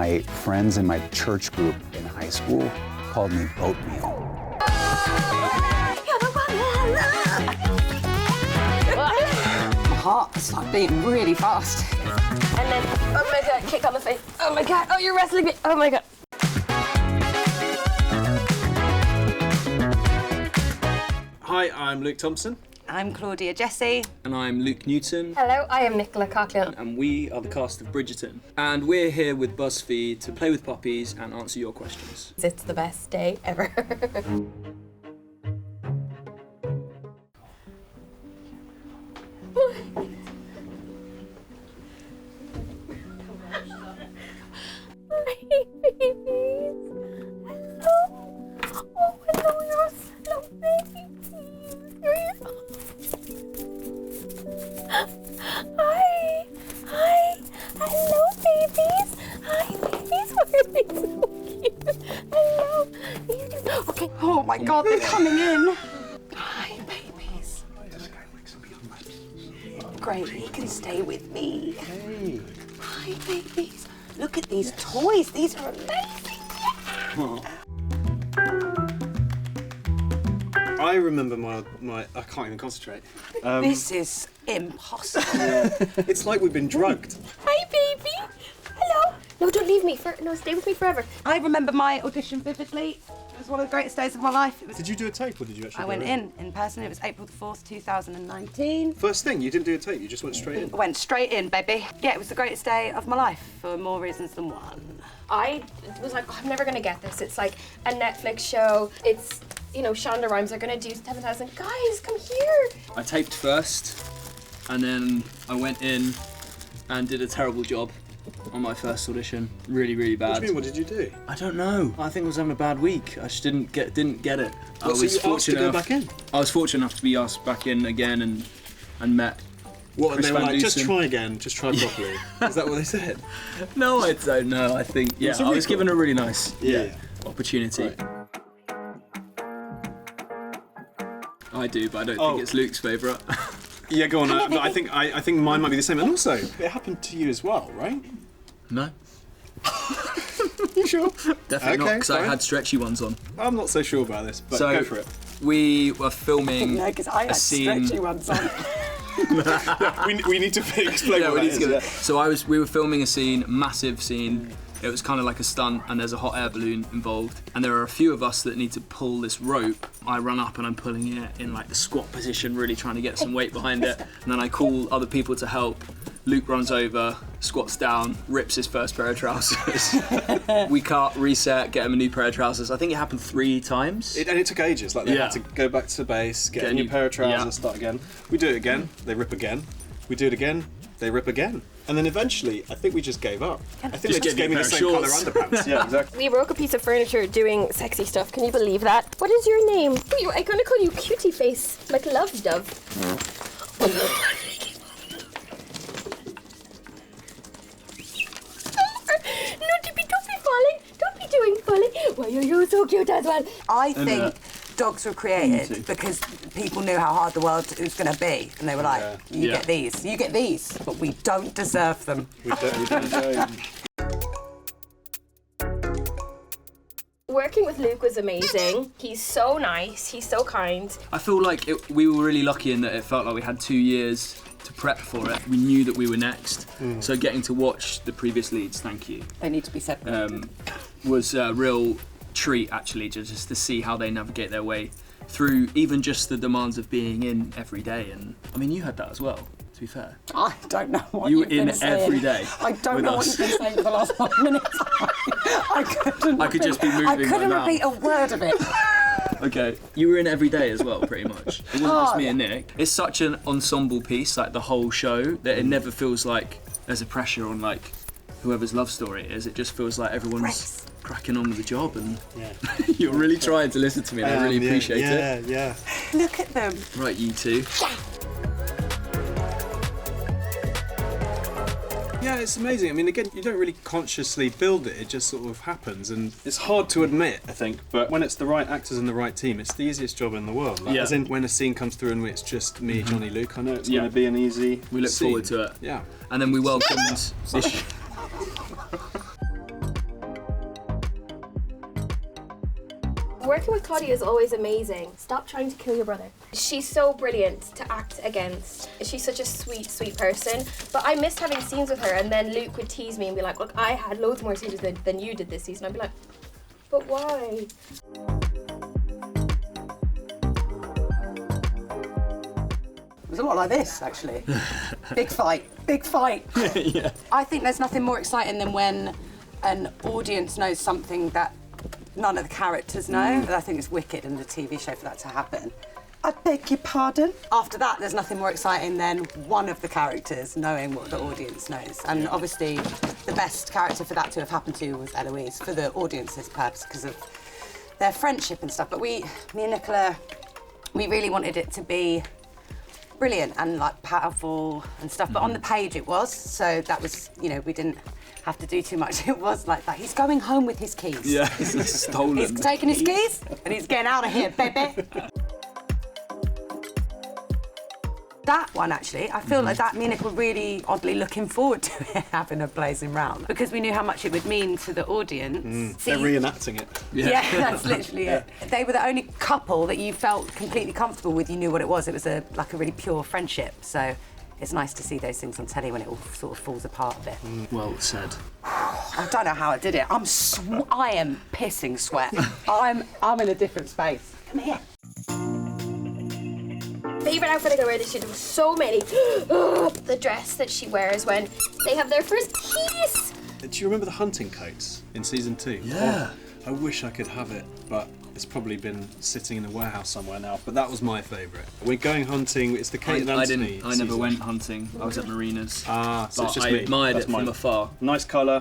my friends in my church group in high school called me Oatmeal. My heart's like beating really fast. And then, oh my God, kick on the face. Oh my God, oh, you're wrestling me. Oh my God. Hi, I'm Luke Thompson. I'm Claudia Jessie. And I'm Luke Newton. Hello, I am Nicola Coughlan. And we are the cast of Bridgerton. And we're here with BuzzFeed to play with puppies and answer your questions. It's the best day ever. Hi, babies. Hello. Oh, hello, you're slow, baby. Hi. Hi. Hello, babies. Hi, babies. Why are they so cute? Hello. Okay. Oh my God, they're coming in. Hi, babies. Great, he can stay with me. Hey. Hi, babies. Look at these toys. These are amazing. I remember my I can't even concentrate. This is impossible. It's like we've been drugged. Hi, baby. Hello. No, don't leave me. No, stay with me forever. I remember my audition vividly. It was one of the greatest days of my life. It was. Did you do a tape or did you actually I go went in person. It was April the 4th, 2019. First thing, you didn't do a tape, you just went straight in. I went straight in, baby. Yeah, it was the greatest day of my life for more reasons than one. I was like, oh, I'm never gonna get this. It's like a Netflix show. It's, you know, Shonda Rhimes are gonna do 7,000. Guys, come here. I taped first, and then I went in and did a terrible job on my first audition. Really, really bad. What do you mean, what did you do? I don't know. I think I was having a bad week. I just didn't get it. I So you asked to go back in? I was fortunate enough to be asked back in again and met. What, and Chris they were Van like, just Dusen. try again, just try properly. Is that what they said? No, I don't know. I think, yeah, It's a I was recall. given a really nice Yeah. opportunity. Right. I do, but I don't Oh. think it's Luke's favourite. Yeah, go on. I think mine might be the same. And also, it happened to you as well, right? No, You sure? definitely not, Okay, because I fine. had stretchy ones on. I'm not so sure about this, but So- go for it. We were filming No, because I a had scene. stretchy ones on. We need to explain Yeah, what we that need to is. get- So we were filming a scene, massive scene. It was kind of like a stunt, and there's a hot air balloon involved. And there are a few of us that need to pull this rope. I run up and I'm pulling it in like the squat position, really trying to get some weight behind it. And then I call other people to help. Luke runs over, squats down, rips his first pair of trousers. We cut, reset, get him a new pair of trousers. I think it happened 3 times. And it took ages. Like they Yeah. had to go back to base, get Get a a new new- pair of trousers, yeah. start again. We do it again, they rip again. We do it again, they rip again. And then eventually, I think we just gave up. I think they Just just get gave me me a the pair same of colour shorts. underpants. Yeah, exactly. We broke a piece of furniture doing sexy stuff. Can you believe that? What is your name? I'm gonna call you Cutie Face, like Love Dove. No, don't be falling. Don't be doing falling. Why are you so cute as well? I think dogs were Me created too. because people knew how hard the world was going to be, and they were like, "You Yeah. get these, but we don't deserve them." We don't. Working with Luke was amazing. He's so nice. He's so kind. I feel like we were really lucky in that it felt like we had 2 years to prep for it. We knew that we were next. So getting to watch the previous leads, thank you, They need to be separated. was a real treat actually, just to see how they navigate their way through even just the demands of being in every day. And I mean, you had that as well, to be fair. I don't know what You you've were in been saying. every day I don't with know what us. you've been saying for the last 5 minutes. I I could just be moving I my couldn't mouth. repeat a word of it. Okay, you were in every day as well, pretty much. It wasn't just me and Nick. It's such an ensemble piece, like the whole show, that it never feels like there's a pressure on like whoever's love story it is. It just feels like everyone's Grace. cracking on with the job, and you're really trying to listen to me, and I really appreciate it. Yeah. Look at them. Right, you two. Yeah, it's amazing. I mean, again, you don't really consciously build it, it just sort of happens, and it's hard to admit, I think, but when it's the right actors and the right team, it's the easiest job in the world. Like, Yeah. As in, when a scene comes through and it's just me, Johnny, Luke, I know it's going to be an easy We look scene. forward to it. Yeah. And then we welcomed this. Working with Claudia is always amazing. Stop trying to kill your brother. She's so brilliant to act against. She's such a sweet, sweet person. But I missed having scenes with her, and then Luke would tease me and be like, look, I had loads more scenes than you did this season. I'd be like, but why? It was a lot like this, actually. Big fight, big fight. Yeah. I think there's nothing more exciting than when an audience knows something that none of the characters know. I think it's wicked in the TV show for that to happen. I beg your pardon? After that, there's nothing more exciting than one of the characters knowing what the audience knows. And obviously, the best character for that to have happened to was Eloise, for the audience's purpose, because of their friendship and stuff. But me and Nicola, we really wanted it to be brilliant and like powerful and stuff. But on the page it was, so that was, you know, we didn't have to do too much. It was like that. He's going home with his keys. Yeah, he's stolen. He's taking his keys and he's getting out of here, baby. That one, actually, I feel like that me and Nick were really oddly looking forward to it having a blazing round because we knew how much it would mean to the audience. They're reenacting it. Yeah, that's literally it. They were the only couple that you felt completely comfortable with. You knew what it was. It was like a really pure friendship. So it's nice to see those things on telly when it all sort of falls apart a bit. Well said. I don't know how I did it. I am pissing sweat. I'm in a different space. Come here. Favourite outfit I could wear this year, there were so many. The dress that she wears when they have their first kiss. Do you remember the hunting coats in season 2? Yeah. I wish I could have it, but it's probably been sitting in a warehouse somewhere now. But that was my favourite. We're going hunting. It's the Kate and Anthony I never season. went hunting. I was at marinas. Ah, so But it's just I me. admired That's it from mine. afar. Nice colour,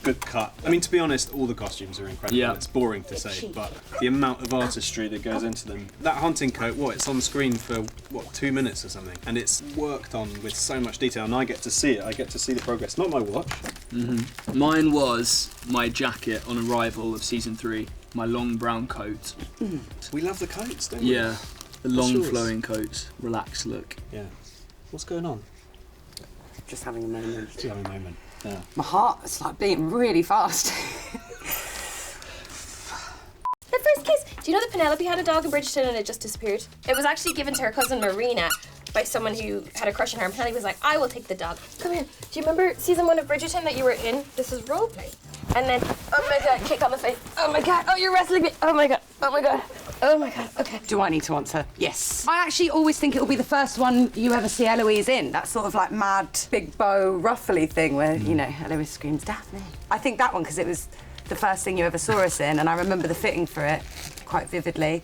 good cut. I mean, to be honest, all the costumes are incredible. Yeah. It's boring to say, but the amount of artistry that goes into them. That hunting coat, it's on screen for, 2 minutes or something? And it's worked on with so much detail, and I get to see it. I get to see the progress. Not my watch. Mine was my jacket on arrival of season 3. My long brown coat. We love the coats, don't we? Yeah, the long yours? flowing coats, relaxed look. Yeah. What's going on? Just having a moment. Just having a moment. Yeah. My heart is like beating really fast. The first kiss. Do you know that Penelope had a dog in Bridgerton and it just disappeared? It was actually given to her cousin Marina by someone who had a crush on her, and Penelope was like, I will take the dog. Come here. Do you remember season 1 of Bridgerton that you were in? This was role play. And then, oh my god, kick on the face. Oh my god, oh you're wrestling me. Oh my god, oh my god, oh my god, okay. Do I need to answer? Yes. I actually always think it'll be the first one you ever see Eloise in. That sort of like mad, big bow, ruffly thing where, you know, Eloise screams, Daphne. I think that one because it was the first thing you ever saw us in, and I remember the fitting for it quite vividly.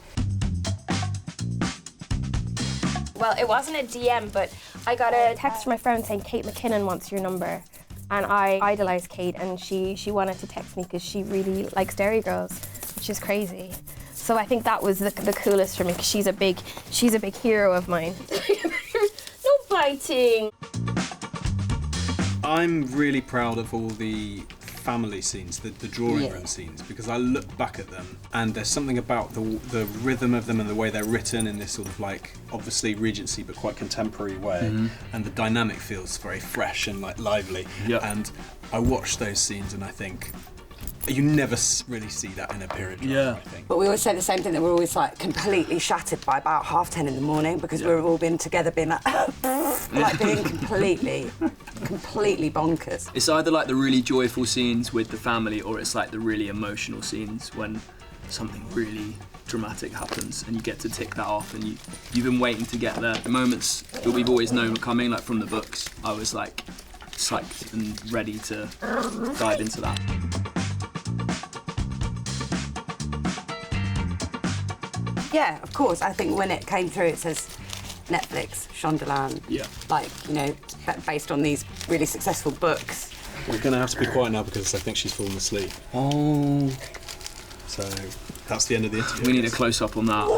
Well, it wasn't a DM, but I got a text from my friend saying Kate McKinnon wants your number. And I idolise Kate, and she wanted to text me because she really likes Dairy Girls, which is crazy. So I think that was the coolest for me because she's a big hero of mine. No biting. I'm really proud of all the family scenes, the drawing room scenes, because I look back at them and there's something about the rhythm of them and the way they're written in this sort of like, obviously Regency but quite contemporary way, and the dynamic feels very fresh and like lively. Yeah. And I watch those scenes and I think, you never really see that in a period drama, Yeah. I think. But we always say the same thing, that we're always like completely shattered by about 10:30 in the morning because we've all been together being like, like being completely bonkers. It's either like the really joyful scenes with the family, or it's like the really emotional scenes when something really dramatic happens and you get to tick that off, and you've been waiting to get there. The moments that we've always known were coming, like from the books, I was like psyched and ready to dive into that. Yeah, of course. I think when it came through, it says Netflix, Shondaland. Yeah. Like, you know, based on these really successful books. We're going to have to be quiet now because I think she's fallen asleep. Oh. So that's the end of the interview. We need a close-up on that.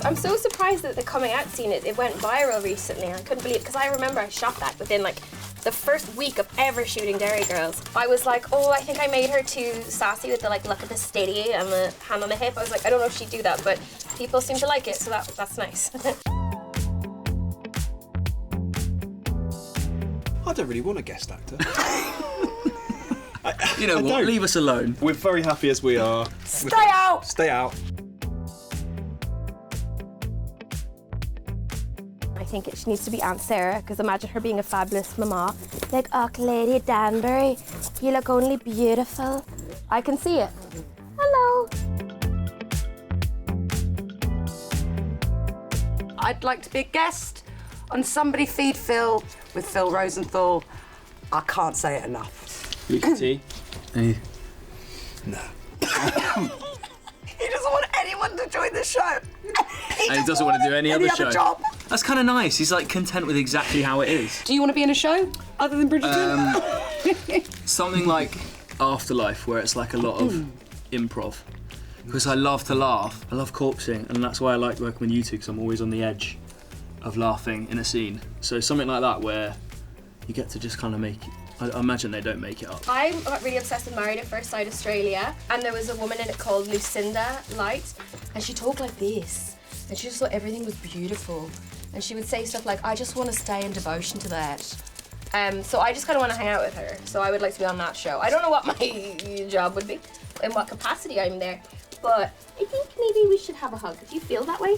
I'm so surprised that the coming out scene, it went viral recently. I couldn't believe it, because I remember I shot that within like the first week of ever shooting Dairy Girls. I was like, oh, I think I made her too sassy with the like look at the steady and the hand on the hip. I was like, I don't know if she'd do that, but people seem to like it, so that's nice. I don't really want a guest actor. You know what? Leave us alone. We're very happy as we are. Stay out! Stay out. I think it needs to be Aunt Sarah, because imagine her being a fabulous mama. Like, oh, Lady Danbury, you look only beautiful. I can see it. Hello. I'd like to be a guest on Somebody Feed Phil with Phil Rosenthal. I can't say it enough. Luke T. Hey. No. He doesn't want anyone to join the show. And he doesn't want to do any other show. Job. That's kind of nice. He's like content with exactly how it is. Do you want to be in a show other than Bridgerton? Something like Afterlife, where it's like a lot of improv. Because I love to laugh. I love corpsing, and that's why I like working with you two, because I'm always on the edge of laughing in a scene. So something like that where you get to just kind of make it. I imagine they don't make it up. I'm really obsessed with Married at First Sight Australia, and there was a woman in it called Lucinda Light, and she talked like this, and she just thought everything was beautiful, and she would say stuff like, I just want to stay in devotion to that. So I just kind of want to hang out with her, so I would like to be on that show. I don't know what my job would be, in what capacity I'm there, but I think maybe we should have a hug. Do you feel that way?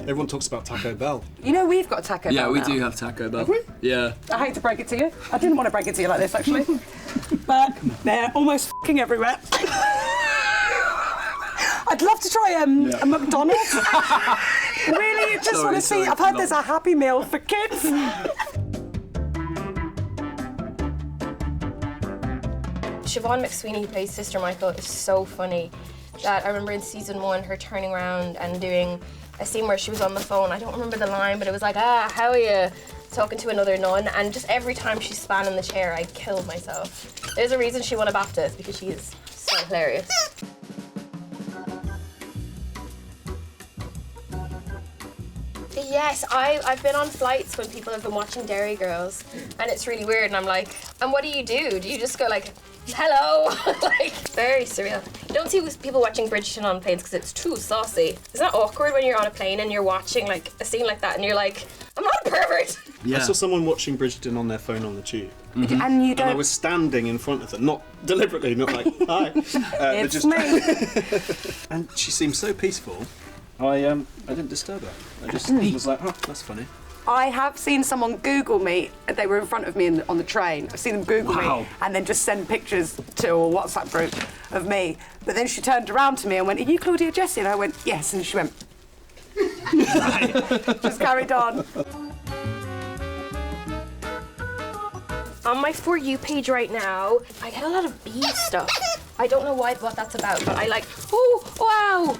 Everyone talks about Taco Bell. You know we've got Taco Bell Yeah, we now. do have Taco Bell. Have we? Yeah. I hate to break it to you. I didn't want to break it to you like this, actually. But they're almost f***ing everywhere. I'd love to try a McDonald's. Really, just want to see. I've heard there's a Happy Meal for kids. Siobhan McSweeney, who plays Sister Michael, is so funny. That I remember in season 1, her turning around and doing a scene where she was on the phone. I don't remember the line, but it was like, how are you? Talking to another nun, and just every time she span in the chair, I killed myself. There's a reason she won a BAFTA, because she is so hilarious. Yes, I've been on flights when people have been watching Dairy Girls, and it's really weird, and I'm like, and what do? Do you just go like, hello? Like, very surreal. You don't see people watching Bridgerton on planes because it's too saucy. Isn't that awkward when you're on a plane and you're watching like a scene like that and you're like, I'm not a pervert? I saw someone watching Bridgerton on their phone on the tube. Mm-hmm. And you don't... And I was standing in front of them, not deliberately, not like, hi. It's me. And she seemed so peaceful, I didn't disturb her. I just was like, oh, that's funny. I have seen someone Google me. They were in front of me on the train. I've seen them Google me and then just send pictures to a WhatsApp group of me. But then she turned around to me and went, are you Claudia Jessie? And I went, yes. And she went, just carried on. On my For You page right now, I get a lot of bee stuff. I don't know what that's about, but I like, oh, wow.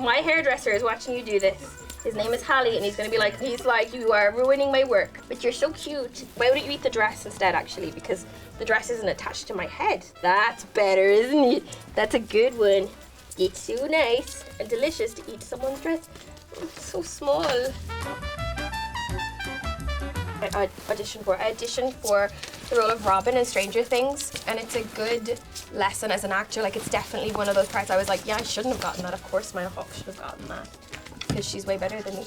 My hairdresser is watching you do this. His name is Hallie, and he's like, you are ruining my work, but you're so cute. Why wouldn't you eat the dress instead, actually? Because the dress isn't attached to my head. That's better, isn't it? That's a good one. It's so nice and delicious to eat someone's dress. It's so small. I auditioned for the role of Robin in Stranger Things, and it's a good lesson as an actor. Like, it's definitely one of those parts I was like, yeah, I shouldn't have gotten that. Of course my Hawk should have gotten that, because she's way better than me.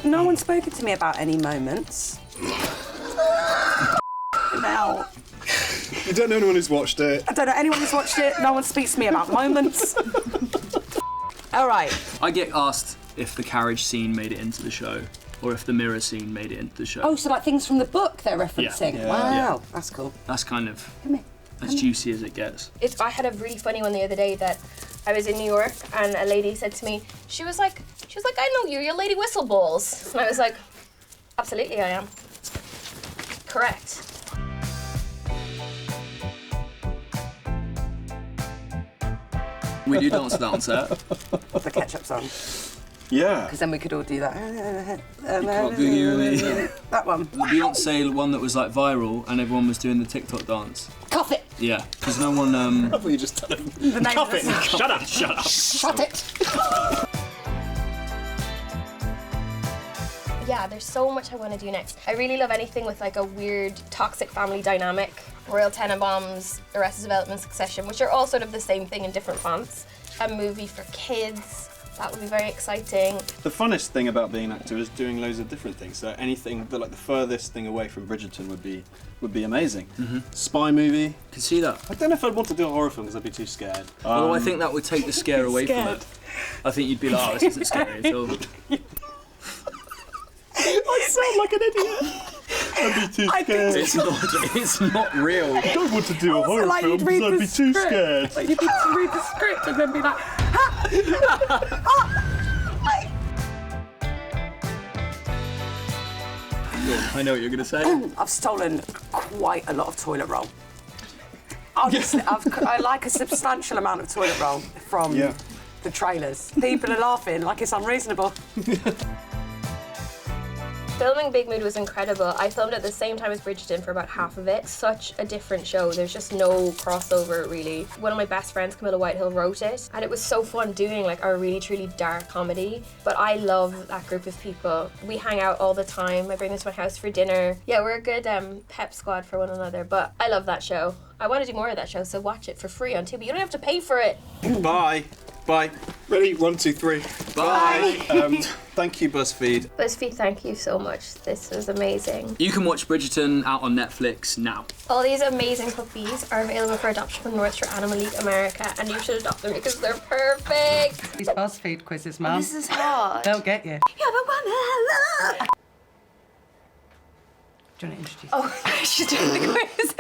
No one's spoken to me about any moments. Now. You don't know anyone who's watched it. I don't know anyone who's watched it. No one speaks to me about moments. All right. I get asked if the carriage scene made it into the show, or if the mirror scene made it into the show. Oh, so like things from the book they're referencing. Yeah. Wow, Yeah. that's cool. That's kind of Come here. as juicy as it gets. I had a really funny one the other day that I was in New York and a lady said to me, she was like, I know you, you're Lady Whistleballs. And I was like, absolutely I am. Correct. We do dance to that on set. The ketchup song. Yeah. Because then we could all do that. Can't do you and me. That one. The Beyonce one that was like viral and everyone was doing the TikTok dance. Cough it. Yeah, because no one. I thought you just tell him. The name Cuff of it. the song. Shut up. Shut up. Shut it. Yeah, there's so much I want to do next. I really love anything with like a weird toxic family dynamic. Royal Tenenbaums, Arrested Development, Succession, which are all sort of the same thing in different fonts. a movie for kids. That would be very exciting. The funnest thing about being an actor is doing loads of different things. So anything that, like, the furthest thing away from Bridgerton would be amazing. Spy movie. Can see that. I don't know if I'd want to do a horror film because I'd be too scared. Although I think that would take the scare away from it. I think you'd be like, oh, this isn't scary at all. I sound like an idiot. I'd be too scared. It's not real. I don't want to do a horror film because I'd be too scared. Like, you'd need to read the script and then be like, I know what you're going to say. I've stolen quite a lot of toilet roll. Honestly, I like a substantial amount of toilet roll from the trailers. People are laughing like it's unreasonable. Filming Big Mood was incredible. I filmed at the same time as Bridgerton for about half of it. Such a different show. There's just no crossover, really. One of my best friends, Camilla Whitehill, wrote it, and it was so fun doing like a really, truly dark comedy. But I love that group of people. We hang out all the time. I bring them to my house for dinner. Yeah, we're a good pep squad for one another, but I love that show. I want to do more of that show, so watch it for free on Tubi. You don't have to pay for it. Bye. Bye. Ready? 1, 2, 3. Bye. Thank you, BuzzFeed. BuzzFeed, thank you so much. This was amazing. You can watch Bridgerton out on Netflix now. All these amazing puppies are available for adoption from North Shore Animal League America, and you should adopt them because they're perfect. These BuzzFeed quizzes, Mum. This is hard. They'll get you. Yeah, but one Do you want to introduce? Oh, she's doing the quiz.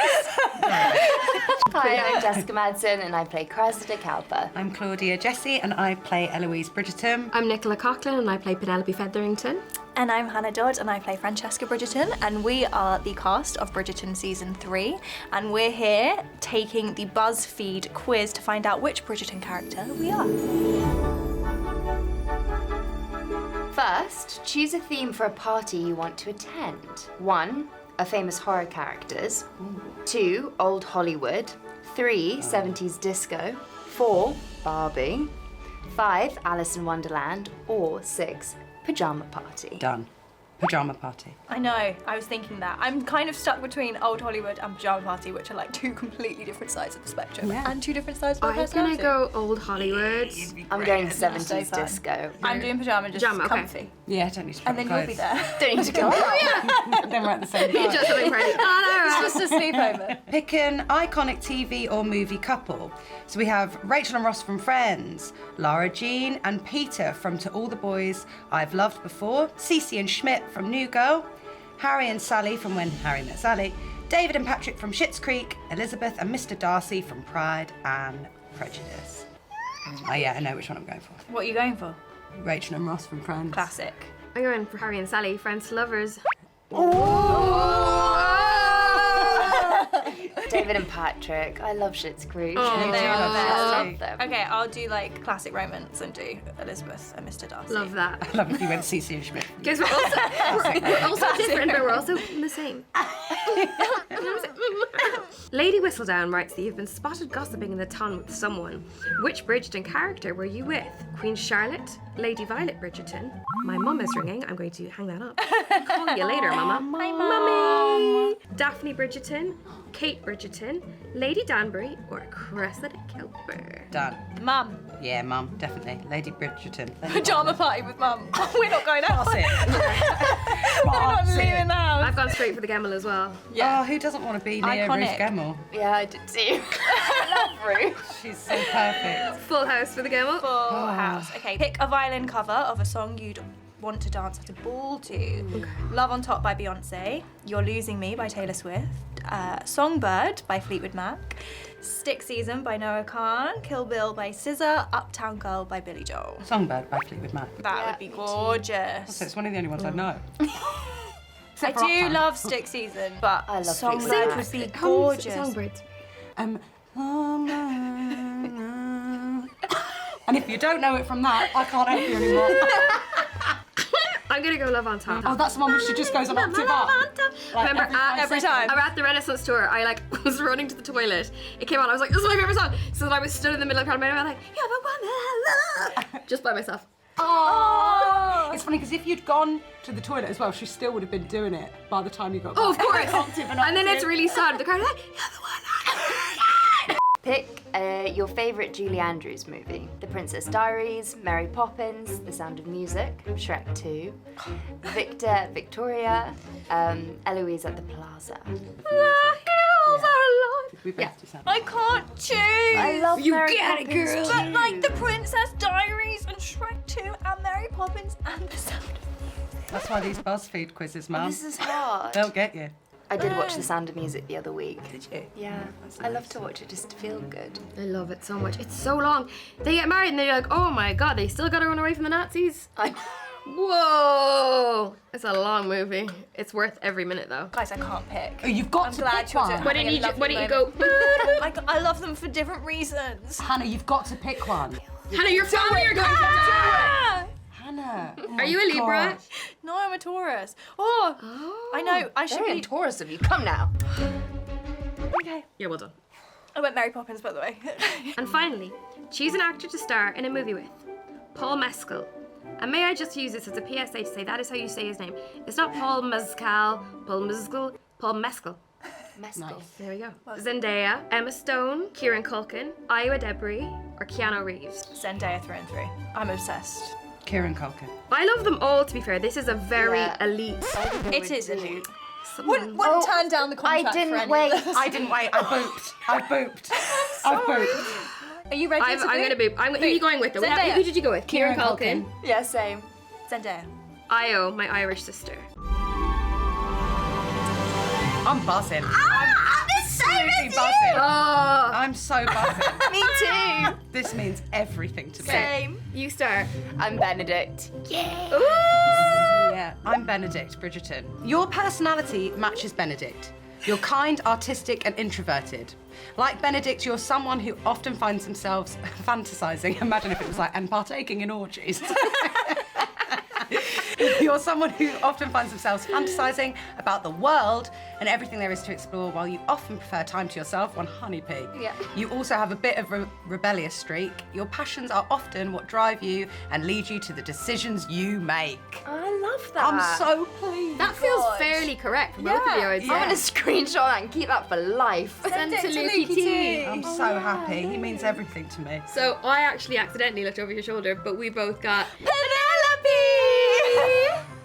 Hi, I'm Jessica Madsen and I play Cressida Calper. I'm Claudia Jessie and I play Eloise Bridgerton. I'm Nicola Coughlan and I play Penelope Featherington. And I'm Hannah Dodd and I play Francesca Bridgerton, and we are the cast of Bridgerton Season 3, and we're here taking the BuzzFeed quiz to find out which Bridgerton character we are. First, choose a theme for a party you want to attend. 1, a famous horror characters. 2, old Hollywood. 3, 70s disco. 4, Barbie. 5, Alice in Wonderland. Or 6, pajama party. Done. Pajama party. I know, I was thinking that. I'm kind of stuck between Old Hollywood and Pajama Party, which are like two completely different sides of the spectrum. Yeah. And two different sides of my I'm gonna personality. go old Hollywood. I'm going 70s so fun. disco. I'm doing pajama, just Pajama, okay. comfy. Yeah, don't need to And then you'll be there. Don't need to go out. Then we're at the same time. Just something pretty. It's just a sleepover. Pick an iconic TV or movie couple. So we have Rachel and Ross from Friends, Lara Jean and Peter from To All the Boys I've Loved Before, Cece and Schmidt from New Girl, Harry and Sally from When Harry Met Sally, David and Patrick from Schitt's Creek, Elizabeth and Mr. Darcy from Pride and Prejudice. Oh yeah, I know which one I'm going for. What are you going for? Rachel and Ross from Friends. Classic. I'm going for Harry and Sally, friends to lovers. David and Patrick. I love Schitt's Creek. Oh, I they are the best. love them. Okay, I'll do like classic romance and do Elizabeth and Mr. Darcy. Love that. I love if you went Cece and Schmidt. Because we're also different, but we're also the same. Lady Whistledown writes that you've been spotted gossiping in the ton with someone. Which Bridgerton character were you with? Queen Charlotte? Lady Violet Bridgerton? My mum is ringing. I'm going to hang that up. Call you later, Mama. Hi, Mummy! Daphne Bridgerton? Kate Bridgerton? Lady Danbury? Or Cressida Calper? Done. Mum. Yeah, Mum, definitely. Lady Bridgerton. Pajama party with Mum. We're not going out. That's it. We're not leaving the house. I've gone straight for the Gemmell as well. Oh, who doesn't want to be near Iconic. Ruth Gemmell? Yeah, I did too. I love Ruth. She's so perfect. Full house for the Gemmell. Full house. Okay, pick a violin cover of a song you'd want to dance at a ball to. Love on Top by Beyonce, You're Losing Me by Taylor Swift, Songbird by Fleetwood Mac, Stick Season by Noah Khan, Kill Bill by SZA, Uptown Girl by Billy Joel. Songbird by Fleetwood Mac. That Yeah, would be me too. gorgeous. So it's one of the only ones I know. I do love Stick Season, but I love Songbird Fleetwood would be Mac. gorgeous. Songbirds. And if you don't know it from that, I can't help you anymore. I'm gonna go Love on Top. Oh, that's the one which she just goes an octave up. Like, Remember, every time. I'm at the Renaissance tour. I was running to the toilet. It came on. I was like, "This is my favorite song." So then I was stood in the middle of the crowd, and I was like, "Yeah, but one love," just by myself. Oh! It's funny because if you'd gone to the toilet as well, she still would have been doing it by the time you got back. Oh, of course. Octave And then it's octave. really sad. The crowd are like, "Yeah, the one." Pick your favourite Julie Andrews movie. The Princess Diaries, Mary Poppins, The Sound of Music, Shrek 2, Victor, Victoria, Eloise at the Plaza. The hills are alive. We both do something. I can't choose. I love Mary Poppins girl. too. But like The Princess Diaries and Shrek 2 and Mary Poppins and The Sound of Music. That's why these BuzzFeed quizzes, Mum. This is hard. They'll get you. I did watch The Sound of Music the other week. Did you? Yeah, I love to watch it just to feel good. I love it so much. It's so long. They get married and they're like, oh my god, they still gotta run away from the Nazis. Whoa! It's a long movie. It's worth every minute though. Guys, I can't pick. Oh, you've got I'm to glad pick you're one. doing Why don't you go? I love them for different reasons. Hannah, you've got to pick one. Hannah, your family are going to die. Hannah. Are you a Libra? No, I'm a Taurus. Oh, I know. I should Very be. Taurus of you. Come now. Okay. Yeah, well done. I went Mary Poppins, by the way. And finally, choose an actor to star in a movie with. Paul Mescal. And may I just use this as a PSA to say that is how you say his name. It's not Paul Mescal, Paul Mescal, Paul Mescal. Mescal. There we go. Zendaya, Emma Stone, Kieran Culkin, Iowa Debris, or Keanu Reeves. Zendaya through and through. I'm obsessed. Kieran Culkin. I love them all, to be fair. This is a very Yeah. elite. It is elite. Someone- Wouldn't turn down the contract I for didn't any wait. of this. I didn't wait. I booped. I booped. Are you ready I'm to gonna boop. Who are you going with? Though? Zendaya. Who did you go with? Kieran Kieran Culkin. Yeah, same. Zendaya. Io, my Irish sister. I'm buzzing. I'm Absolutely buzzing. Oh, I'm so buzzing. Me too. This means everything to me. Same. you start. I'm Benedict. Ooh. Yeah, I'm Benedict Bridgerton. Your personality matches Benedict. You're kind, artistic, and introverted. Like Benedict, you're someone who often finds themselves fantasizing. Imagine if it was like, and partaking in orgies. You're someone who often finds themselves fantasizing about the world and everything there is to explore, while you often prefer time to yourself, one honey pea. Yeah. You also have a bit of a rebellious streak. Your passions are often what drive you and lead you to the decisions you make. I love that. I'm so pleased. That feels God. fairly correct for both of you, I'd say. I'm gonna screenshot that and keep that for life. Send it to to Lukey Lukey T. I'm so happy. He means everything to me. So I actually accidentally looked over your shoulder, but we both got Penelope!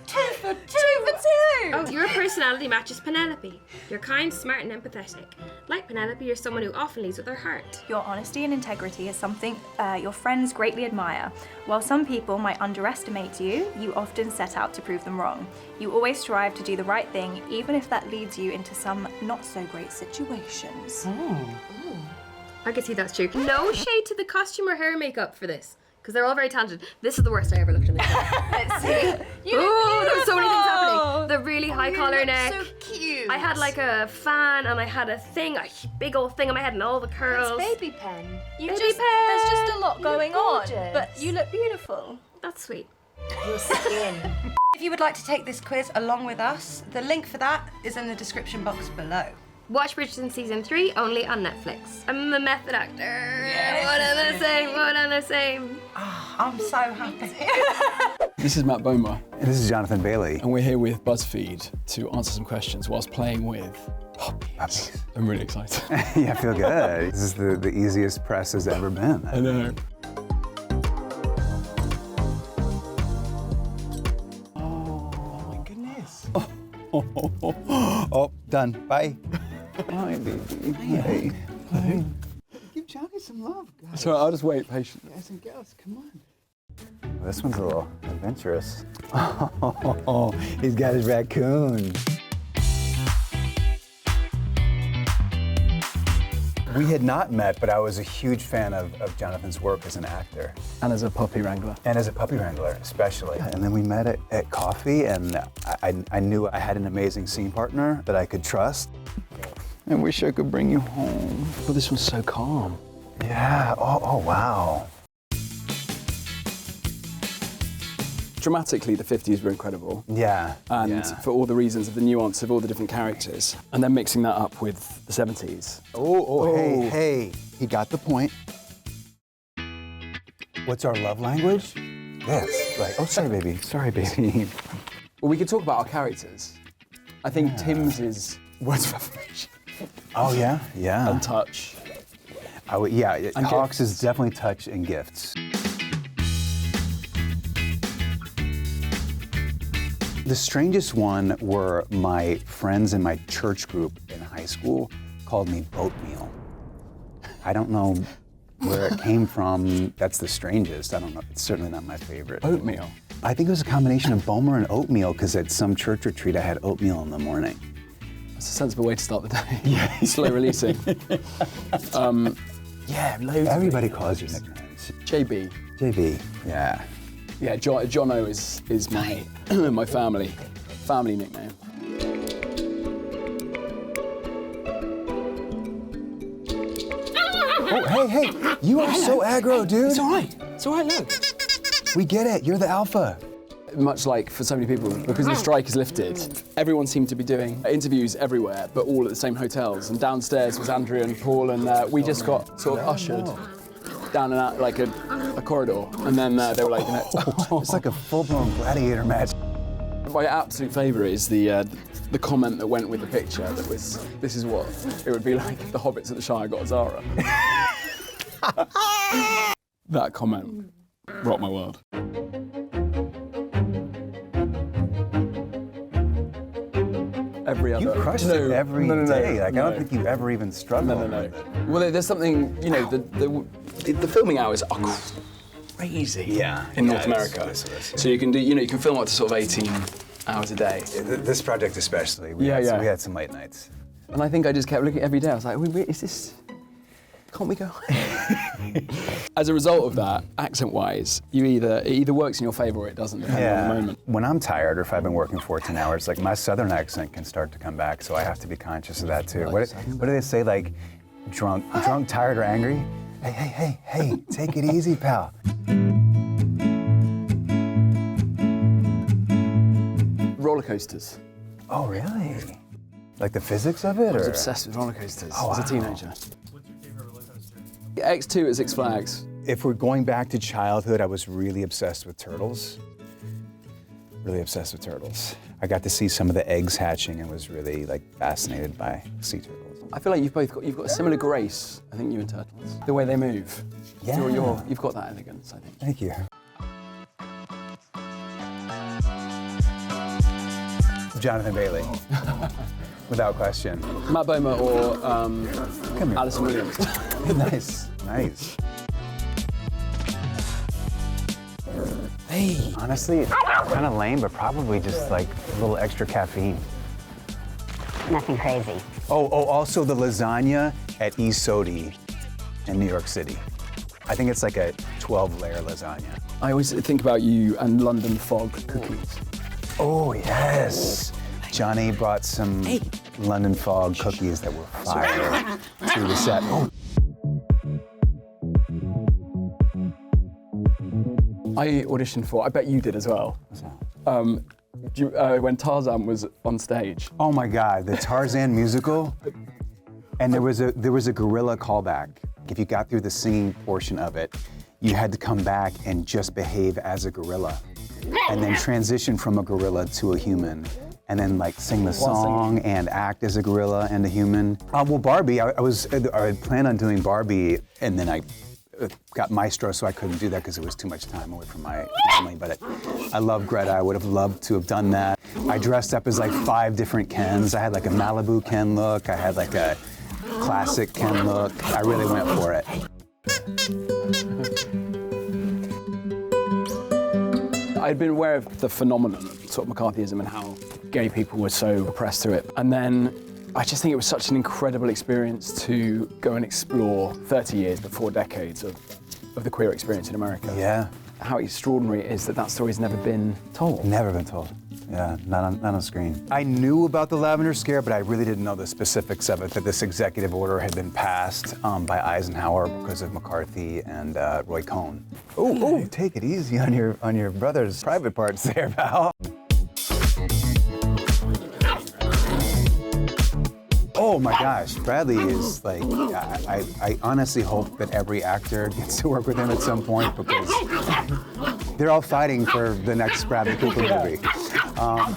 Two for two! Oh, your personality matches Penelope. You're kind, smart, and empathetic. Like Penelope, you're someone who often leads with their heart. Your honesty and integrity is something your friends greatly admire. While some people might underestimate you, you often set out to prove them wrong. You always strive to do the right thing, even if that leads you into some not so great situations. I can see that's true. No shade to the costume or hair makeup for this, because they're all very talented. This is the worst I ever looked in this. Let's see. Oh, there's so many things happening. The really high collar neck. So cute. I had like a fan and I had a thing, a big old thing on my head and all the curls. It's baby pen. There's pen. just a lot going on, gorgeous. but you look beautiful. That's sweet. Your skin. If you would like to take this quiz along with us, the link for that is in the description box below. Watch Bridgerton season 3 only on Netflix. I'm a method actor. One and the same, one and the same. I'm so happy. This is Matt Bomer, And this is Jonathan Bailey. and we're here with BuzzFeed to answer some questions whilst playing with puppies. I'm really excited. Yeah, I feel good. This is the easiest press has ever been. I know. Oh my goodness. Oh, done. Bye. Hi, baby. Hey. Give Johnny some love, guys. So I'll just wait patiently. Guys and girls, come on. This one's a little adventurous. Oh, he's got his raccoon. We had not met, but I was a huge fan of Jonathan's work as an actor. And as a puppy wrangler. And as a puppy wrangler, especially. And then we met at coffee, and I knew I had an amazing scene partner that I could trust. I wish I could bring you home. But this one's so calm. Yeah, oh wow. Dramatically, the 50s were incredible. Yeah. And yeah. for all the reasons of the nuance of all the different characters. And then mixing that up with the 70s. Hey, he got the point. What's our love language? This. Right. Oh, sorry, baby. Sorry, baby. Well, we could talk about our characters. I think Tim's is words of affirmation Oh, yeah? Yeah. and touch. Hawks is definitely touch and gifts. The strangest one were my friends in my church group in high school called me oatmeal. I don't know where it came from. That's the strangest. I don't know. It's certainly not my favorite. Oatmeal? I think it was a combination of Bomer and oatmeal because at some church retreat I had oatmeal in the morning. That's a sensible way to start the day. Yeah. Slow releasing. Yeah, loads. Everybody calls you nicknames. JB. JB. Yeah. Yeah, Jono is my my family nickname. Oh, hey, you are so aggro, dude. It's all right, look. We get it, you're the alpha. Much like for so many people, because the strike is lifted, everyone seemed to be doing interviews everywhere, but all at the same hotels. And downstairs was Andrea and Paul, and we just got sort of ushered down and out like a corridor. And then they were like, It's like a full-blown gladiator match. My absolute favourite is the comment that went with the picture that was, this is what it would be like if the hobbits at the Shire got Zara. That comment rocked my world. Every other. You crushed it every day. Like, I don't think you've ever even struggled with it. Well, there's something, you know, the filming hours are crazy in North America. So you can do, you can film up to sort of 18 hours a day. This project especially, we had some late nights. And I think I just kept looking every day. I was like, is this, can't we go? As a result of that, accent-wise, it either works in your favor or it doesn't, depending on the moment. When I'm tired or if I've been working 14 hours, like my southern accent can start to come back, so I have to be conscious of that too. What do they say, like, drunk, tired, or angry? Hey, take it easy, pal. Roller coasters. Oh, really? Like the physics of it? I was obsessed with roller coasters as a teenager. X2 at Six Flags. If we're going back to childhood, I was really obsessed with turtles. Really obsessed with turtles. I got to see some of the eggs hatching and was really fascinated by sea turtles. I feel like you've got a similar grace, I think, you and turtles. The way they move. Yeah. You've got that elegance, I think. Thank you. Jonathan Bailey. Without question. Matt Bomer or Alison Williams. Nice. Hey. Honestly, it's kind of lame, but probably just a little extra caffeine. Nothing crazy. Oh, also the lasagna at East Sodi in New York City. I think it's like a 12-layer lasagna. I always think about you and London Fog cookies. Oh, yes. Johnny brought some London Fog cookies that were fire to the set. Oh. I auditioned for, I bet you did as well. When Tarzan was on stage. Oh my God, the Tarzan musical. And there was a gorilla callback. If you got through the singing portion of it, you had to come back and just behave as a gorilla. And then transition from a gorilla to a human. And then sing the song and act as a gorilla and a human. Well, Barbie, I had planned on doing Barbie, and then I got Maestro, so I couldn't do that because it was too much time away from my family. But I love Greta. I would have loved to have done that. I dressed up as 5 different Kens. I had a Malibu Ken look. I had a classic Ken look. I really went for it. I'd been aware of the phenomenon, sort of McCarthyism, and how gay people were so oppressed through it. And then I just think it was such an incredible experience to go and explore 30 years, but 4 decades of the queer experience in America. Yeah. How extraordinary it is that story's never been told. Never been told. Yeah, not on screen. I knew about the Lavender Scare, but I really didn't know the specifics of it, that this executive order had been passed by Eisenhower because of McCarthy and Roy Cohn. Oh, take it easy on your brother's private parts there, pal. Oh my gosh, Bradley is I honestly hope that every actor gets to work with him at some point because they're all fighting for the next Bradley Cooper movie.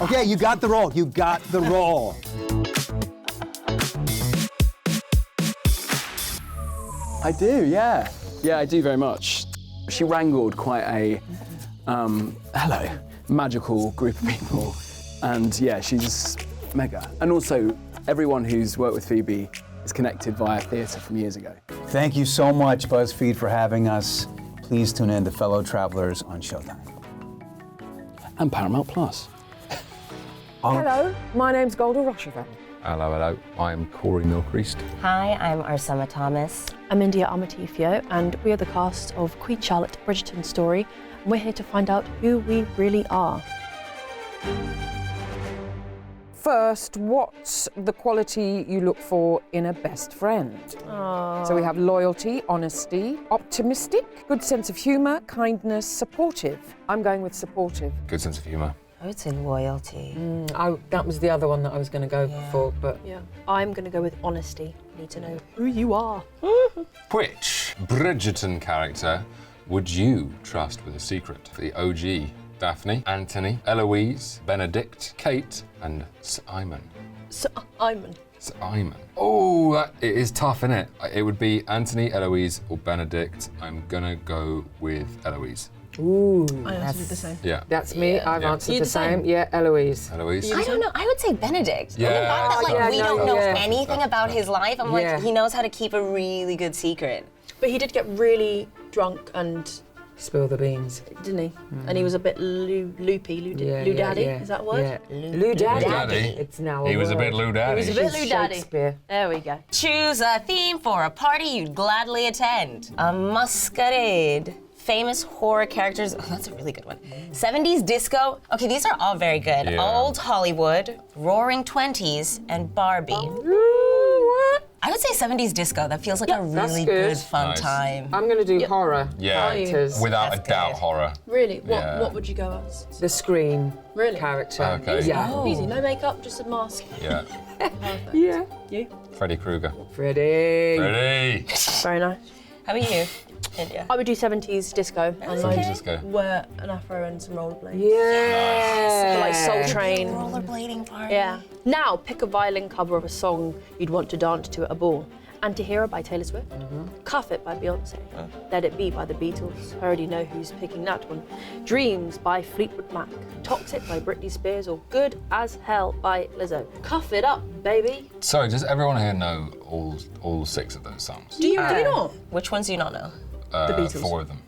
Okay, you got the role. You got the role. I do, yeah. Yeah, I do very much. She wrangled quite a, magical group of people. And yeah, she's mega. And also, everyone who's worked with Phoebe is connected via theatre from years ago. Thank you so much, BuzzFeed, for having us. Please tune in to Fellow Travelers on Showtime. And Paramount Plus. Hello, my name's Golda Rochevelle. Hello. I'm Corey Milcreast. Hi, I'm Arsama Thomas. I'm India Amatifio, and we are the cast of Queen Charlotte Bridgerton story. And we're here to find out who we really are. First, what's the quality you look for in a best friend? So we have loyalty, honesty, optimistic, good sense of humour, kindness, supportive. I'm going with supportive. Good sense of humour. I would say loyalty. That was the other one that I was going to go for, but... Yeah, I'm going to go with honesty. Need to know who you are. Which Bridgerton character would you trust with a secret? The OG, Daphne, Anthony, Eloise, Benedict, Kate, and Simon. Simon. Oh, it is tough, isn't it? It would be Anthony, Eloise, or Benedict. I'm gonna go with Eloise. Ooh. I answered the same. Yeah. That's me. I've answered You the the same? same. Yeah, Eloise. I don't know. I would say Benedict. Yeah. The fact that we don't know anything about That's his life, I'm like, he knows how to keep a really good secret. But he did get really drunk and... Spill the beans. Didn't he? And he was a bit loopy. Lou Daddy, is that a word? Yeah. Lou Daddy. Daddy. It's now a He was a word. bit Lou Daddy. He was a bit Lou Daddy. Shakespeare. There we go. Choose a theme for a party you'd gladly attend. A masquerade. Famous horror characters. Oh, that's a really good one. 70s disco. Okay, these are all very good. Yeah. Old Hollywood, Roaring 20s, and Barbie. I would say 70s disco. That feels like a really good, fun time. I'm going to do horror characters. Without a doubt, horror. Really? Yeah. What would you go as? The Scream Really? character. Okay. Yeah. Easy, no makeup, just a mask. Yeah. Perfect. Yeah. You? Freddy Krueger. Freddie. Very nice. How about you, India? I would do 70s disco. And 70s disco. wear an afro and some rollerblades. Yeah. Like Soul Train. Rollerblading party. Yeah. Now, pick a violin cover of a song you'd want to dance to at a ball. Antihero by Taylor Swift. Cuff It by Beyonce. Let It Be by the Beatles. I already know who's picking that one. Dreams by Fleetwood Mac. Toxic by Britney Spears, or Good as Hell by Lizzo. Cuff it up, baby. Sorry, does everyone here know all 6 of those songs? Do you not? Which ones do you not know? The Beatles. 4 of them.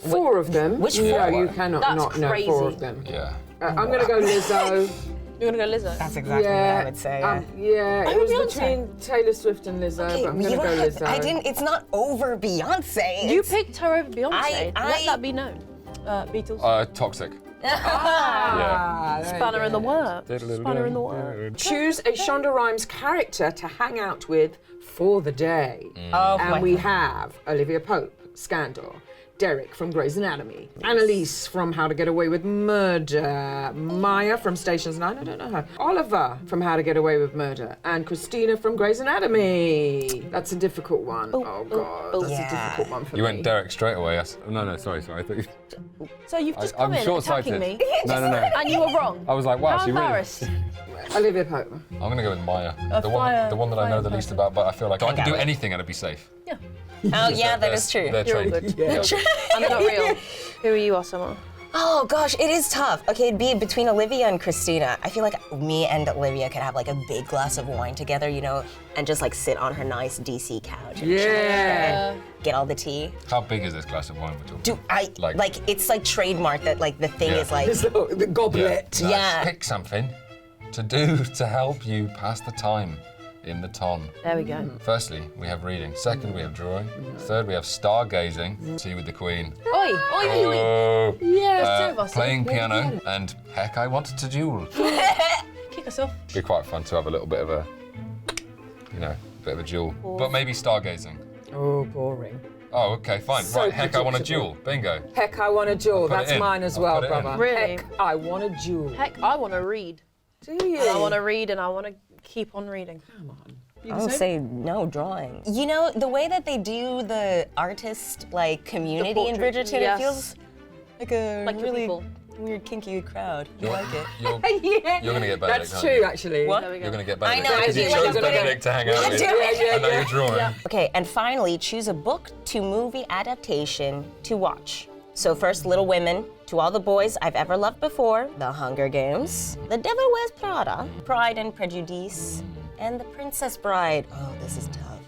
4 of them? Which No, 4? you cannot That's not know crazy. 4 of them. Yeah. I'm going to go Lizzo. You're gonna go Lizzo? That's exactly what I would say. It was between Taylor Swift and Lizzo, but I'm going to go Lizzo. It's not over Beyonce. You picked her over Beyonce. Let I- that be known. Beatles. Toxic. Spanner in the works. Spanner in the works. Choose a Shonda Rhimes character to hang out with for the day. Oh, And we have Olivia Pope, Scandal. Derek from Grey's Anatomy. Annalise from How to Get Away with Murder. Maya from Stations 9, I don't know her. Oliver from How to Get Away with Murder. And Christina from Grey's Anatomy. That's a difficult one. Oh God, that's a difficult one for me. You went Derek straight away, yes? No, sorry. I thought you... So you've just I'm come in short-sighted. attacking me. No. And you were wrong. I was like, wow, How she really... embarrassed. Olivia Pope. I'm going to go with Maya. The fire- one that I know the fire least about, but I feel like I can do anything and it'd be safe. Yeah. Oh yeah, that is true. They're You're all trained. good. I'm not real. Who are you, Osama? Oh gosh, it is tough. Okay, it'd be between Olivia and Christina. I feel like me and Olivia could have like a big glass of wine together, you know, and just like sit on her nice DC couch. And get all the tea. How big is this glass of wine we're talking? Do I like it's like trademark that like the thing is like the goblet. Yeah. Pick something to do to help you pass the time in the ton. There we go. Firstly, we have reading. Second, we have drawing. Third, we have stargazing. Tea with the Queen. Oi, oi, oi. Oh. Yeah, 2 of us. Playing piano, and heck, I wanted to duel. Kick us off. It'd be quite fun to have a little bit of a, bit of a duel. But maybe stargazing. Oh, boring. Oh, okay, fine. So right, heck, I want a predictable. duel. Bingo. Heck, I want a duel. I'll put it That's in. mine as I'll well, put it in. brother. Really? Heck, I want a duel. Heck, I want to read. Do you? I want to read and I want to keep on reading. Come on. I would say no drawing. You know, the way that they do the artist like community in portrait, Bridgerton, yes. it feels like a Like really people. weird kinky crowd. You like it? Yeah. You're gonna get Benedict. That's true, actually. What? You're gonna get I Benedict. know, I Because you do. chose I'm gonna Benedict to hang out with. I know you're drawing. Okay, and finally, choose a book to movie adaptation to watch. So first, Little Women, To All the Boys I've Ever Loved Before, The Hunger Games, The Devil Wears Prada, Pride and Prejudice, and The Princess Bride. Oh, this is tough.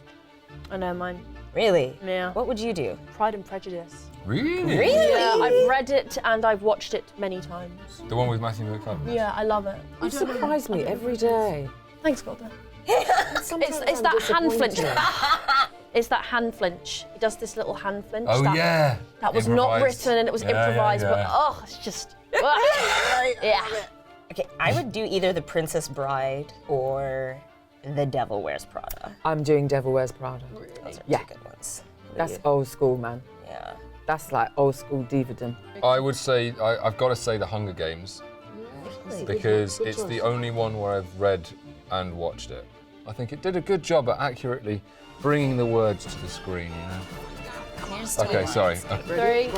I know mine. Really? Yeah. What would you do? Pride and Prejudice. Really? Really? Yeah, I've read it and I've watched it many times. The one with Matthew McConaughey? Yeah, I love it. You surprise me every day. Thanks, Claudia. Sometimes It's I'm that hand flinch. disappointed. It's that hand flinch. He does this little hand flinch. Oh, yeah. That was not Improvised. written and it was Yeah, improvised, yeah, but yeah. oh, it's just. Yeah. Okay, I would do either The Princess Bride or The Devil Wears Prada. I'm doing Devil Wears Prada. Those are Yeah. two good ones. That's old school, man. Yeah. That's like old school dividend. I would say, I've got to say The Hunger Games, because it's the only one where I've read and watched it. I think it did a good job at accurately bringing the words to the screen, you know? Here's to Okay, one. sorry. 3,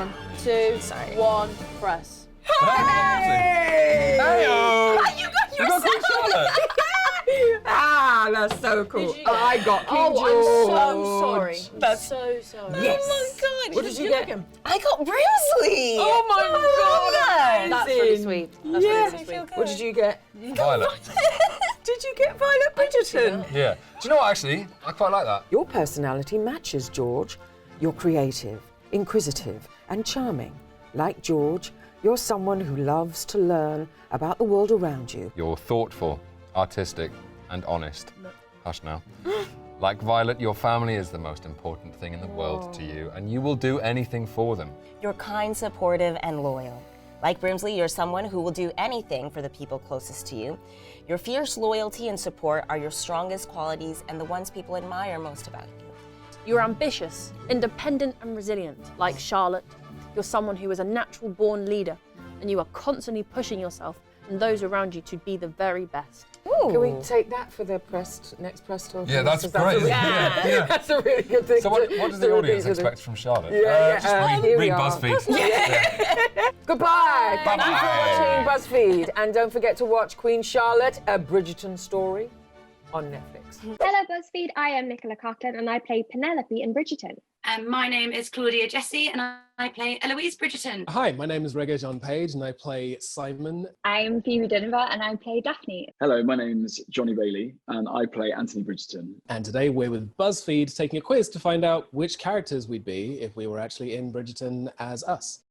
2, 1, press. Hey! Hey-o! You got Queen Charlotte! Ah, that's so cool. you Oh, get? I got King Oh, George. I'm so sorry. That's so sorry. Yes. Oh my God. What did you get? I got Brimsley. Oh my God. That's really sweet. That's really sweet. What did you get? Violet. Did you get Violet Bridgerton? Yeah. Do you know what, actually? I quite like that. Your personality matches George. You're creative, inquisitive, and charming. Like George, you're someone who loves to learn about the world around you. You're thoughtful, artistic, and honest. Hush now. Like Violet, your family is the most important thing in the world to you, and you will do anything for them. You're kind, supportive, and loyal. Like Brimsley, you're someone who will do anything for the people closest to you. Your fierce loyalty and support are your strongest qualities and the ones people admire most about you. You're ambitious, independent, and resilient. Like Charlotte, you're someone who is a natural born leader, and you are constantly pushing yourself and those around you to be the very best. Can we take that for the next press tour? Yeah, that's Because great. a really, Yeah. That's a really good thing. So what does the audience repeat. expect from Charlotte? Yeah, Just here read we are. BuzzFeed. Goodbye. Thank you Bye-bye. for watching BuzzFeed. And don't forget to watch Queen Charlotte, a Bridgerton story on Netflix. Hello BuzzFeed, I am Nicola Coughlan and I play Penelope in Bridgerton. My name is Claudia Jessie and I play Eloise Bridgerton. Hi, my name is Rego John Page and I play Simon. I'm Phoebe Denver and I play Daphne. Hello, my name's Johnny Bailey and I play Anthony Bridgerton. And today we're with BuzzFeed taking a quiz to find out which characters we'd be if we were actually in Bridgerton as us.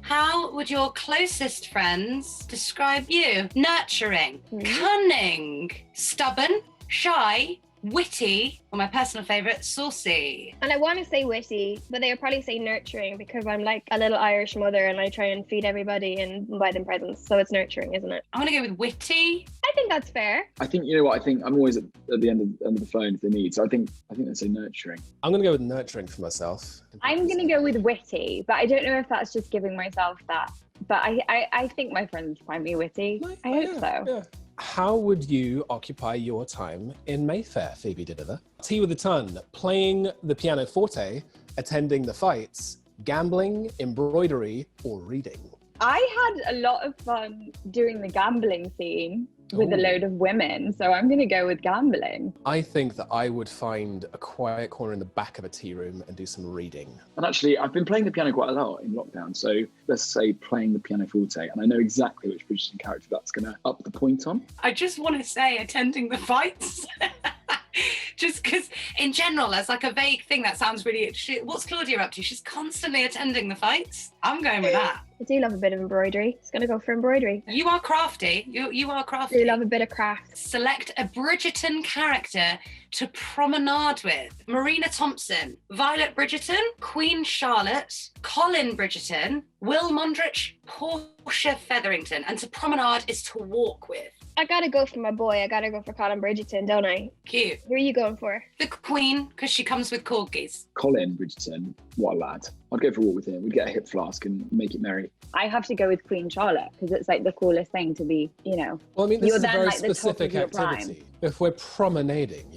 How would your closest friends describe you? Nurturing, cunning, stubborn, shy, witty, or my personal favourite, saucy. And I want to say witty, but they would probably say nurturing because I'm like a little Irish mother and I try and feed everybody and buy them presents. So it's nurturing, isn't it? I'm going to go with witty. I think that's fair. I think, you know what, I think I'm always at the end of the phone if they need, so I think they'd say nurturing. I'm going to go with nurturing for myself. I'm going to go with witty, but I don't know if that's just giving myself that. But I think my friends find me witty. I hope so. Yeah. How would you occupy your time in Mayfair, Phoebe Didither? Tea with a ton, playing the pianoforte, attending the fights, gambling, embroidery, or reading? I had a lot of fun doing the gambling scene with a load of women, so I'm going to go with gambling. I think that I would find a quiet corner in the back of a tea room and do some reading. And actually, I've been playing the piano quite a lot in lockdown, so let's say playing the pianoforte, and I know exactly which Bridgerton character that's going to up the point on. I just want to say attending the fights. Just because, in general, as like a vague thing, that sounds really... What's Claudia up to? She's constantly attending the fights. I'm going with that. I do love a bit of embroidery. Just going to go for embroidery. You are crafty. You are crafty. I do love a bit of craft. Select a Bridgerton character to promenade with. Marina Thompson, Violet Bridgerton, Queen Charlotte, Colin Bridgerton, Will Mondrich, Portia Featherington. And to promenade is to walk with. I gotta go for my boy. I gotta go for Colin Bridgerton, don't I? Cute. Who are you going for? The Queen, because she comes with corgis. Colin Bridgerton, what a lad. I'd go for a walk with him. We'd get a hip flask and make it merry. I have to go with Queen Charlotte because it's like the coolest thing to be, you know. Well, I mean, this you're is a then very like the top specific of your prime. activity If we're promenading,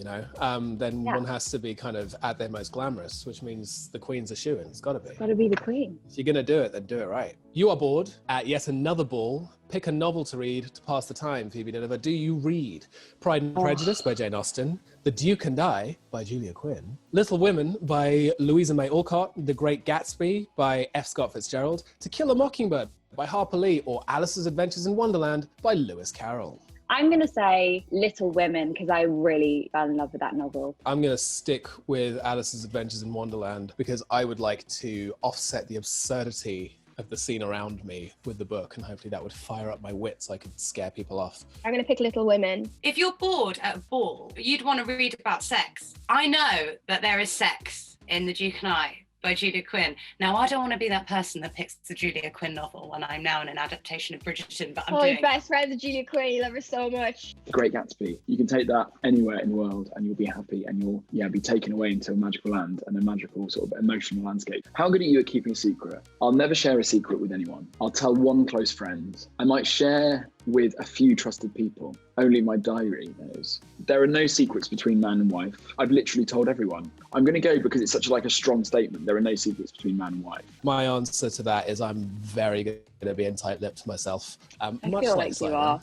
then one has to be kind of at their most glamorous, which means the Queen's a shoo-in. It's got to be. Got to be the Queen. If you're going to do it, then do it right. You are bored at yet another ball. Pick a novel to read to pass the time, Phoebe Deliver. Do you read Pride and Prejudice by Jane Austen, The Duke and I by Julia Quinn, Little Women by Louisa May Alcott, The Great Gatsby by F. Scott Fitzgerald, To Kill a Mockingbird by Harper Lee, or Alice's Adventures in Wonderland by Lewis Carroll? I'm going to say Little Women because I really fell in love with that novel. I'm going to stick with Alice's Adventures in Wonderland because I would like to offset the absurdity of the scene around me with the book, and hopefully that would fire up my wits so I could scare people off. I'm going to pick Little Women. If you're bored at a ball, you'd want to read about sex. I know that there is sex in The Duke and I by Julia Quinn. Now, I don't want to be that person that picks the Julia Quinn novel when I'm now in an adaptation of Bridgerton, but I'm doing your best friend is Julia Quinn. You love her so much. The Great Gatsby. You can take that anywhere in the world and you'll be happy and you'll be taken away into a magical land and a magical sort of emotional landscape. How good are you at keeping a secret? I'll never share a secret with anyone. I'll tell one close friend. I might share with a few trusted people. Only my diary knows. There are no secrets between man and wife. I've literally told everyone. I'm going to go because it's such a strong statement. There are no secrets between man and wife. My answer to that is I'm very good at being tight-lipped myself. I feel like you are.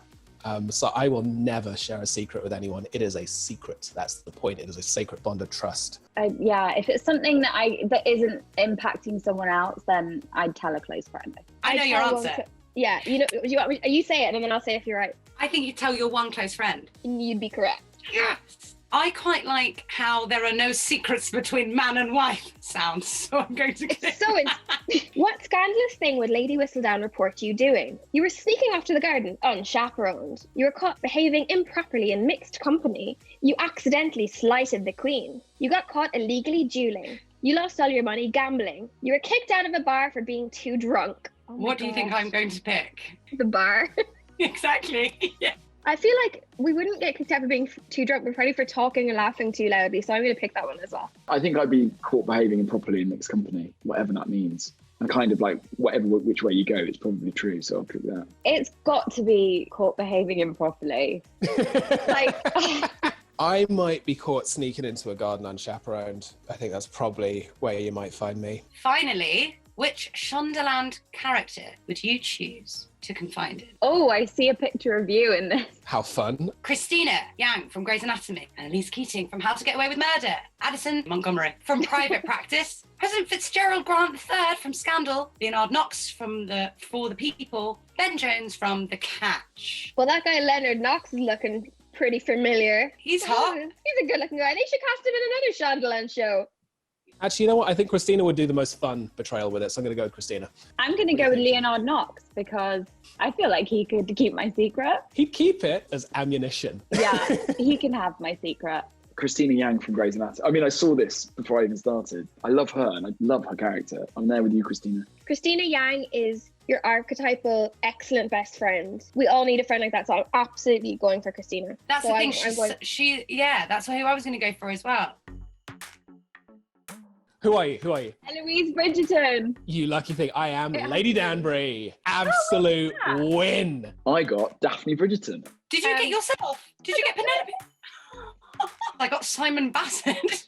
So I will never share a secret with anyone. It is a secret. That's the point. It is a sacred bond of trust. If it's something that isn't impacting someone else, then I'd tell a close friend. I know your answer. Yeah, you say it and then I'll say if you're right. I think you tell your one close friend. You'd be correct. Yes. I quite like how there are no secrets between man and wife sounds, so I'm going to go. So what scandalous thing would Lady Whistledown report you doing? You were sneaking off to the garden unchaperoned. You were caught behaving improperly in mixed company. You accidentally slighted the Queen. You got caught illegally dueling. You lost all your money gambling. You were kicked out of a bar for being too drunk. Oh what do you think I'm going to pick? The bar. Exactly. Yeah. I feel like we wouldn't get kicked out for being too drunk, but probably for talking and laughing too loudly. So I'm going to pick that one as well. I think I'd be caught behaving improperly in mixed company, whatever that means. And kind of like which way you go, it's probably true. So I'll pick that. It's got to be caught behaving improperly. I might be caught sneaking into a garden unchaperoned. I think that's probably where you might find me. Finally, which Shondaland character would you choose to confide in? Oh, I see a picture of you in this. How fun. Christina Yang from Grey's Anatomy, Annalise Keating from How to Get Away with Murder, Addison Montgomery from Private Practice, President Fitzgerald Grant III from Scandal, Leonard Knox from For the People, Ben Jones from The Catch. Well, that guy Leonard Knox is looking pretty familiar. He's hot. He's a good-looking guy. They should cast him in another Shondaland show. Actually, you know what? I think Christina would do the most fun betrayal with it, so I'm going to go with Christina. I'm going to go with Leonard Knox because I feel like he could keep my secret. He'd keep it as ammunition. Yeah, he can have my secret. Christina Yang from Grey's Anatomy. I mean, I saw this before I even started. I love her and I love her character. I'm there with you, Christina. Christina Yang is your archetypal, excellent best friend. We all need a friend like that, so I'm absolutely going for Christina. That's so the thing. That's who I was going to go for as well. Who are you? Eloise Bridgerton. You lucky thing. I am Lady Danbury. Absolute win. I got Daphne Bridgerton. Did you get yourself? Did you get Penelope? I got Simon Bassett.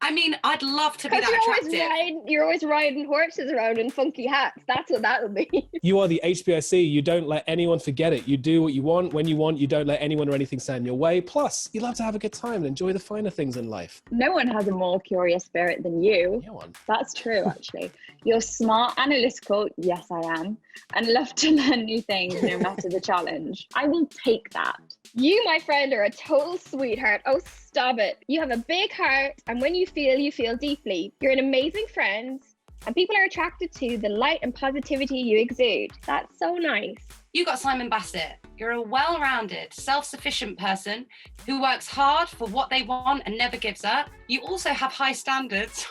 I mean, I'd love to be that attractive. You're always riding horses around in funky hats. That's what that would be. You are the HBIC. You don't let anyone forget it. You do what you want, when you want. You don't let anyone or anything stand in your way. Plus, you love to have a good time and enjoy the finer things in life. No one has a more curious spirit than you. No one. That's true, actually. You're smart, analytical. Yes, I am. And love to learn new things no matter the challenge. I will take that. You, my friend, are a total sweetheart. Oh, stop it. You have a big heart, and when you feel deeply. You're an amazing friend, and people are attracted to the light and positivity you exude. That's so nice. You got Simon Bassett. You're a well-rounded, self-sufficient person who works hard for what they want and never gives up. You also have high standards.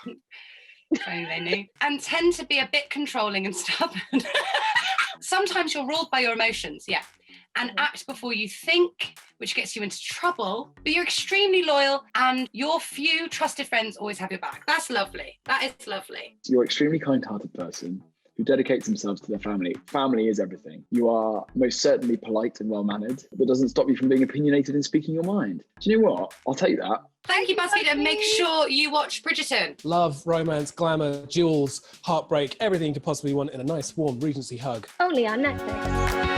If only they knew. And tend to be a bit controlling and stubborn. Sometimes you're ruled by your emotions, yeah. And act before you think, which gets you into trouble, but you're extremely loyal and your few trusted friends always have your back. That's lovely. That is lovely. You're an extremely kind-hearted person. who dedicates themselves to their family. Family is everything. You are most certainly polite and well-mannered, but doesn't stop you from being opinionated and speaking your mind. Do you know what? I'll take that. Thank you, BuzzFeed, and make sure you watch Bridgerton. Love, romance, glamour, jewels, heartbreak, everything you could possibly want in a nice, warm Regency hug. Only on Netflix.